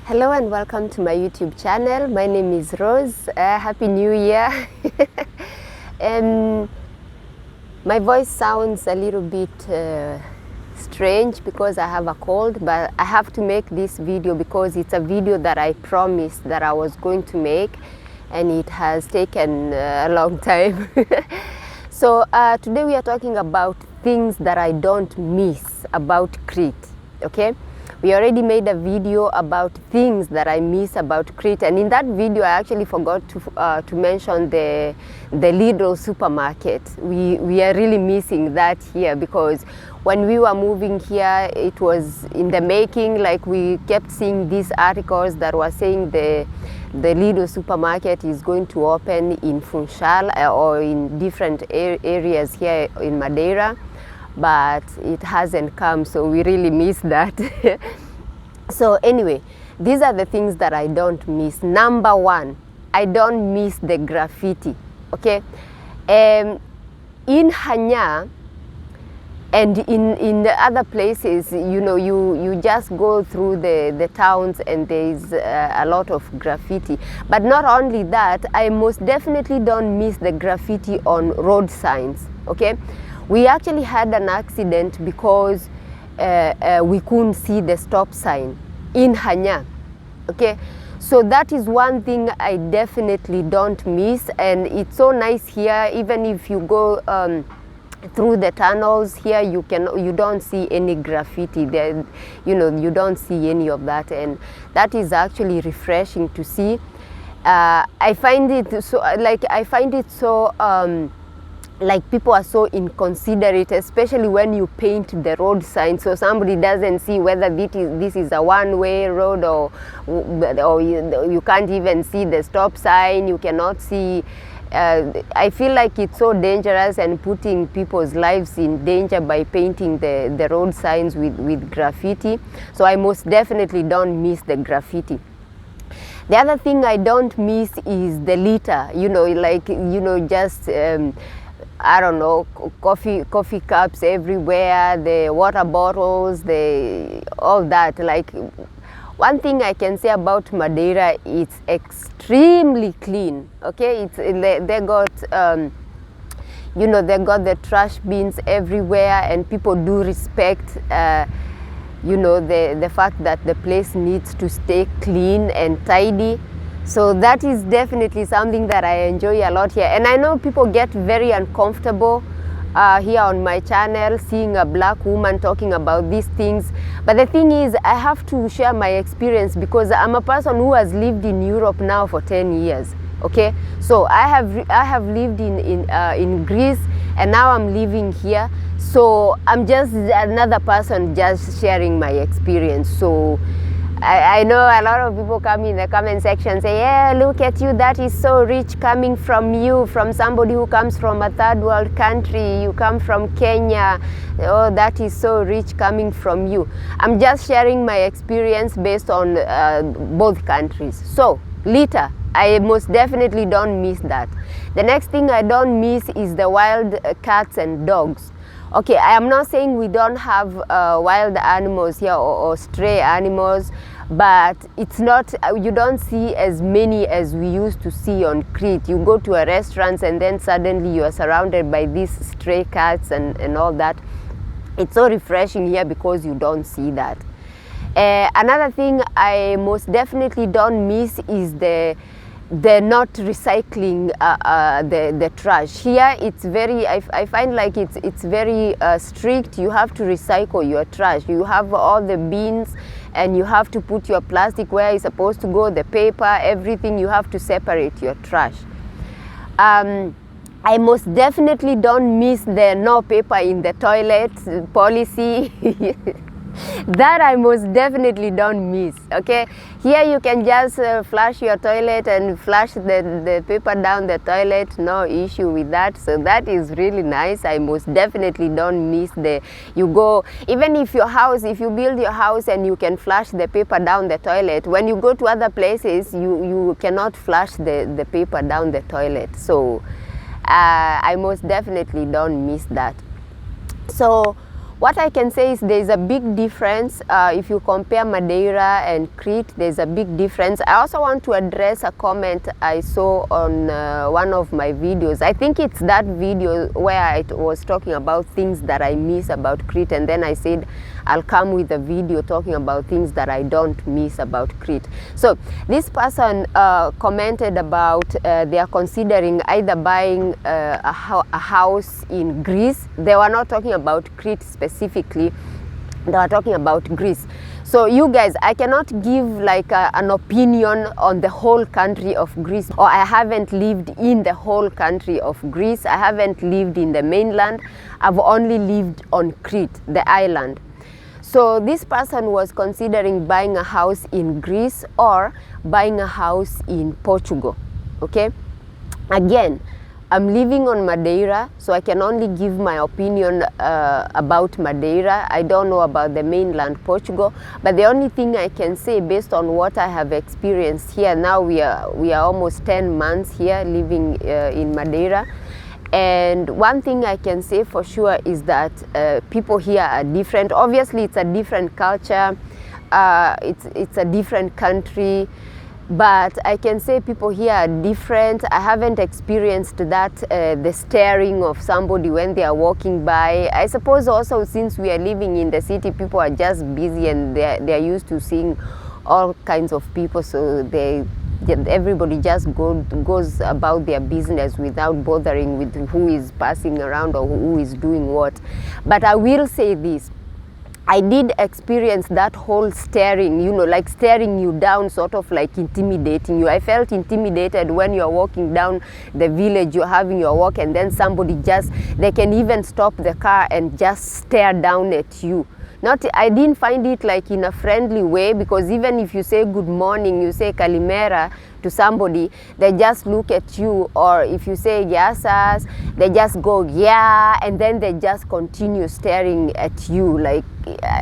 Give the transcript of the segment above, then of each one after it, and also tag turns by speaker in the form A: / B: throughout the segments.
A: Hello and welcome to my YouTube channel. My name is Rose. Happy New Year. My voice sounds a little bit strange because I have a cold, but I have to make this video because it's a video that I promised that I was going to make, and it has taken a long time. So today we are talking about things that I don't miss about Crete, okay? We already made a video about things that I miss about Crete, and in that video I actually forgot to mention the Lidl supermarket. We are really missing that here because when we were moving here it was in the making. Like, we kept seeing these articles that were saying the Lidl supermarket is going to open in Funchal or in different areas here in Madeira, but it hasn't come, so we really miss that. So anyway, these are the things that I don't miss. Number one, I don't miss the graffiti, okay? In Hanya and in the other places, you know, you just go through the towns and there's a lot of graffiti. But not only that, I most definitely don't miss the graffiti on road signs, okay? We actually had an accident because we couldn't see the stop sign in Hanya, okay? So that is one thing I definitely don't miss, and it's so nice here. Even if you go through the tunnels here, you don't see any graffiti there. You know, you don't see any of that, and that is actually refreshing to see. I find it so like people are so inconsiderate, especially when you paint the road sign, so somebody doesn't see whether this is a one-way road or you can't even see the stop sign. You cannot see. I feel like it's so dangerous and putting people's lives in danger by painting the road signs with graffiti. So I most definitely don't miss the graffiti. The other thing I don't miss is the litter. You know, like, you know, just I don't know, coffee cups everywhere, the water bottles, all that. Like, one thing I can say about Madeira, it's extremely clean, okay? They got you know, they got the trash bins everywhere, and people do respect you know, the fact that the place needs to stay clean and tidy. So that is definitely something that I enjoy a lot here. And I know people get very uncomfortable here on my channel seeing a black woman talking about these things. But the thing is, I have to share my experience because I'm a person who has lived in Europe now for 10 years. Okay, so I have lived in Greece, and now I'm living here. So I'm just another person just sharing my experience. So I know a lot of people come in the comment section say, yeah, look at you, that is so rich coming from you, from somebody who comes from a third world country. You come from Kenya. Oh, that is so rich coming from you. I'm just sharing my experience based on both countries. So litter, I most definitely don't miss that. The next thing I don't miss is the wild cats and dogs. Okay, I am not saying we don't have wild animals here or stray animals, but it's not, you don't see as many as we used to see on Crete. You go to a restaurant and then suddenly you are surrounded by these stray cats and all that. It's so refreshing here because you don't see that. Another thing I most definitely don't miss is the not recycling the trash. Here it's very, I find like it's very strict. You have to recycle your trash. You have all the bins, and you have to put your plastic where it's supposed to go, the paper, everything. You have to separate your trash. I most definitely don't miss the no paper in the toilet policy. That I most definitely don't miss, okay? Here you can just flush your toilet and flush the paper down the toilet, no issue with that. So that is really nice. I most definitely don't miss you go, even if you build your house and you can flush the paper down the toilet, when you go to other places, you cannot flush the paper down the toilet. So I most definitely don't miss that. So what I can say is there's a big difference. If you compare Madeira and Crete, there's a big difference. I also want to address a comment I saw on one of my videos. I think it's that video where I was talking about things that I miss about Crete, and then I said I'll come with a video talking about things that I don't miss about Crete. So this person commented about they are considering either buying a house in Greece. They were not talking about Crete specifically, they were talking about Greece. So you guys, I cannot give like an opinion on the whole country of Greece, or I haven't lived in the whole country of Greece. I haven't lived in the mainland. I've only lived on Crete, the island. So this person was considering buying a house in Greece or buying a house in Portugal, okay? Again, I'm living on Madeira, so I can only give my opinion about Madeira. I don't know about the mainland Portugal, but the only thing I can say based on what I have experienced here, now we are almost 10 months here living in Madeira. And one thing I can say for sure is that people here are different. Obviously, it's a different culture, it's a different country, but I can say people here are different. I haven't experienced that, the staring of somebody when they are walking by. I suppose also since we are living in the city, people are just busy and they're used to seeing all kinds of people, so everybody just goes about their business without bothering with who is passing around or who is doing what. But I will say this, I did experience that whole staring, you know, like staring you down, sort of like intimidating you. I felt intimidated when you're walking down the village, you're having your walk, and then somebody they can even stop the car and just stare down at you. I didn't find it like in a friendly way, because even if you say good morning, you say kalimera to somebody, they just look at you. Or if you say yasas, they just go yeah, and then they just continue staring at you. Like,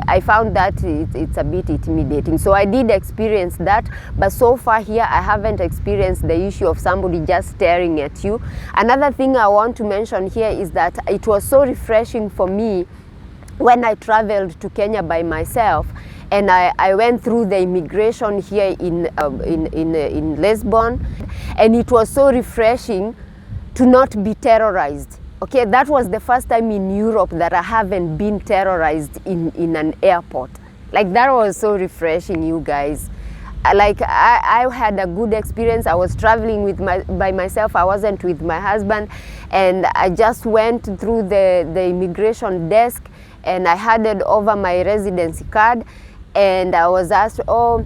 A: I found that it's a bit intimidating. So I did experience that, but so far here I haven't experienced the issue of somebody just staring at you. Another thing I want to mention here is that it was so refreshing for me when I traveled to Kenya by myself, and I went through the immigration here in Lisbon, and it was so refreshing to not be terrorized. Okay, that was the first time in Europe that I haven't been terrorized in an airport. Like, that was so refreshing, you guys. Like, I had a good experience. I was traveling by myself. I wasn't with my husband, and I just went through the immigration desk, and I handed over my residency card, and I was asked, I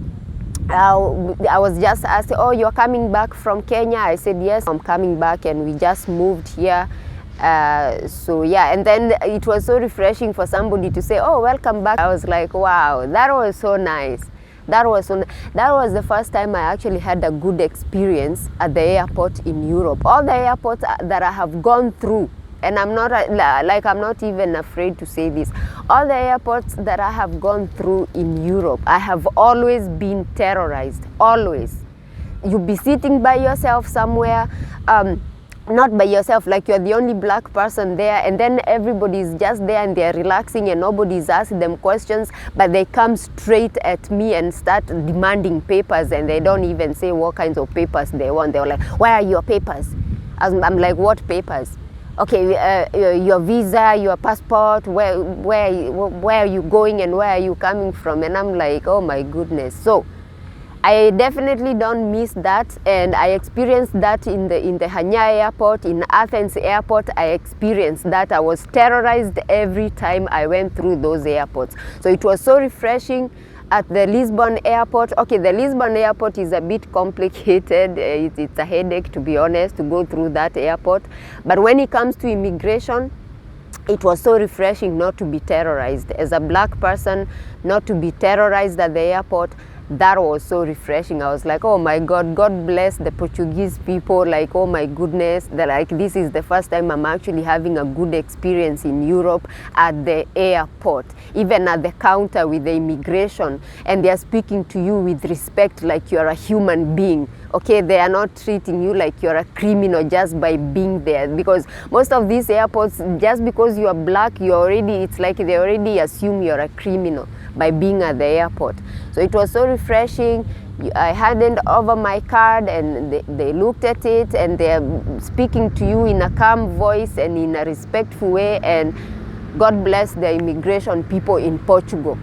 A: was just asked, oh, you're coming back from Kenya? I said, yes, I'm coming back, and we just moved here. So yeah, and then it was so refreshing for somebody to say, oh, welcome back. I was like, wow, that was so nice. That was the first time I actually had a good experience at the airport in Europe. All the airports that I have gone through, and I'm not even afraid to say this, all the airports that I have gone through in Europe, I have always been terrorized, always. You'll be sitting by yourself somewhere, not by yourself, like you're the only black person there, and then everybody's just there and they're relaxing and nobody's asking them questions, but they come straight at me and start demanding papers, and they don't even say what kinds of papers they want. They're like, where are your papers? I'm like, what papers? Okay, your visa, your passport, where are you going and where are you coming from? And I'm like, oh my goodness. So I definitely don't miss that, and I experienced that in the Hanya airport, in Athens airport. I experienced that. I was terrorized every time I went through those airports. So it was so refreshing. At the Lisbon airport, okay, the Lisbon airport is a bit complicated. It's a headache, to be honest, to go through that airport. But when it comes to immigration, it was so refreshing not to be terrorized. As a black person, not to be terrorized at the airport, that was so refreshing. I was like, oh my God, God bless the Portuguese people. Like, oh my goodness, that like this is the first time I'm actually having a good experience in Europe at the airport, even at the counter with the immigration, and they are speaking to you with respect like you're a human being. Okay, they are not treating you like you're a criminal just by being there, because most of these airports, just because you are black, you already, it's like they already assume you're a criminal by being at the airport. So it was so refreshing. I handed over my card and they looked at it, and they're speaking to you in a calm voice and in a respectful way, and God bless the immigration people in Portugal.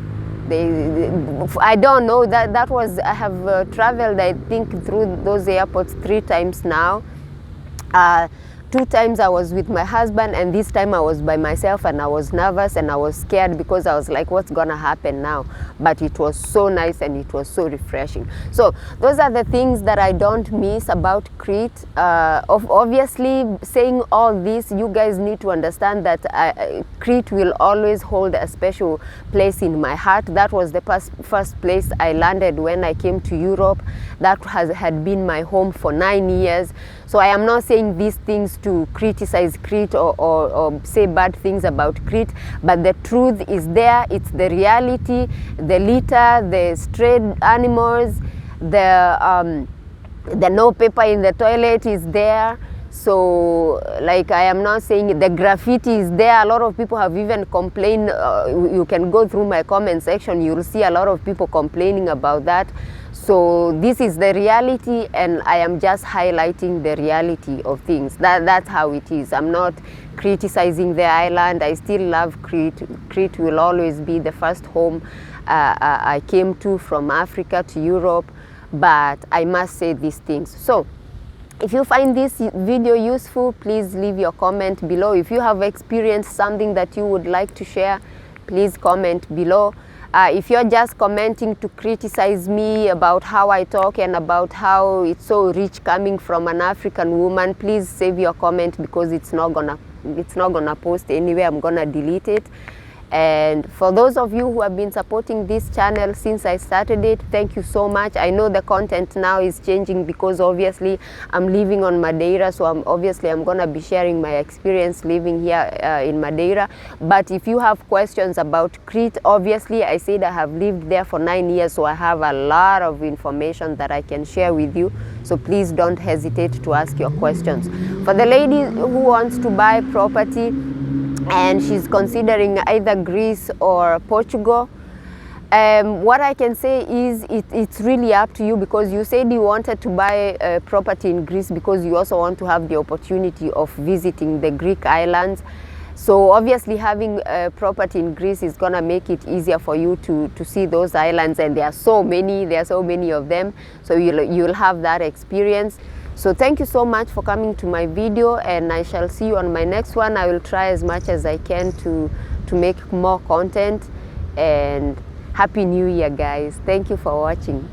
A: I don't know, that was, I have traveled, I think, through those airports 3 times now. 2 times I was with my husband, and this time I was by myself, and I was nervous and I was scared because I was like, what's gonna happen now? But it was so nice and it was so refreshing. So those are the things that I don't miss about Crete. Obviously, saying all this, you guys need to understand that Crete will always hold a special place in my heart. That was the first place I landed when I came to Europe. That had been my home for 9 years. So I am not saying these things to criticize Crete or say bad things about Crete, but the truth is there. It's the reality. The litter, the stray animals, the no paper in the toilet is there. So, like, I am not saying the graffiti is there. A lot of people have even complained. You can go through my comment section, you'll see a lot of people complaining about that. So this is the reality, and I am just highlighting the reality of things. That's how it is. I'm not criticizing the island. I still love Crete. Crete will always be the first home I came to from Africa to Europe, but I must say these things. So if you find this video useful, please leave your comment below. If you have experienced something that you would like to share, please comment below. If you're just commenting to criticize me about how I talk and about how it's so rich coming from an African woman, please save your comment, because it's not gonna post anywhere. I'm gonna delete it. And for those of you who have been supporting this channel since I started it, thank you so much. I know the content now is changing because obviously I'm living on Madeira, so I'm going to be sharing my experience living here in Madeira. But if you have questions about Crete, obviously I said I have lived there for 9 years, so I have a lot of information that I can share with you. So please don't hesitate to ask your questions. For the lady who wants to buy property and she's considering either Greece or Portugal, what I can say is it's really up to you, because you said you wanted to buy a property in Greece because you also want to have the opportunity of visiting the Greek islands. So obviously having a property in Greece is gonna make it easier for you to see those islands, and there are so many of them, so you'll have that experience. So thank you so much for coming to my video, and I shall see you on my next one. I will try as much as I can to make more content, and Happy New Year, guys. Thank you for watching.